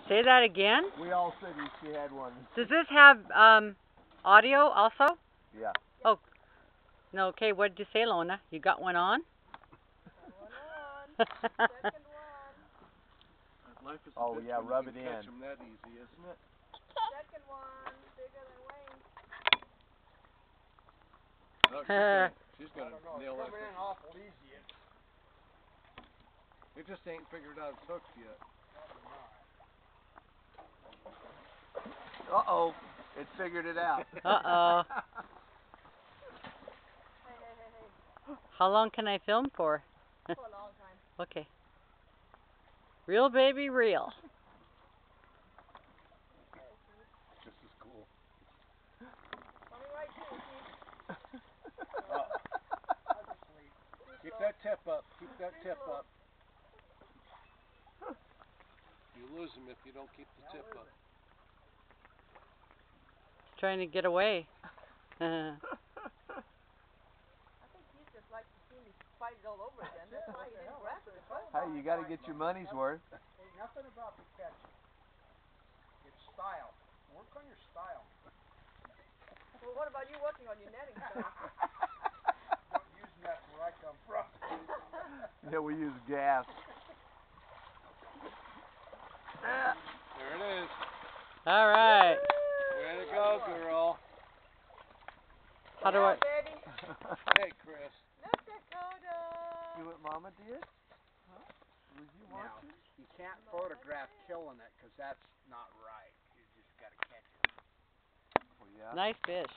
Say that again? We all said she had one. Does this have audio also? Yeah. Oh, no. Okay, what did you say, Lona? You got one on? Got one on. Second one. Life is a Oh bitch yeah, when rub you it can in. catch 'em that easy, isn't it? Second one. Bigger than Wayne. No, she's gonna nail that. Coming in awful easy. It just ain't figured out it's hooked yet. Uh-oh. It figured it out. Uh-oh. Hey. How long can I film for? For a long time. Okay. Real baby, real. Just as cool. Coming right to you, Keith. Keep that tip up. Keep that tip up. You lose him if you don't keep the tip up. Trying to get away. I think Keith just likes to see me fight it all over again. That's why he didn't grab it. Hey, you got to get your money's worth. Hey, nothing about the catch. It's style. Work on your style. Well, what about you working on your netting style? Don't use nets where I come from. Yeah, we use gas. There it is. All right. Way to go, girl. How do I... Baby. Hey, Chris. North Dakota. See what Mama did? Huh? Was you Now, watching? you can't photograph killing it because that's not right. You just got to catch it. Oh, yeah. Nice fish.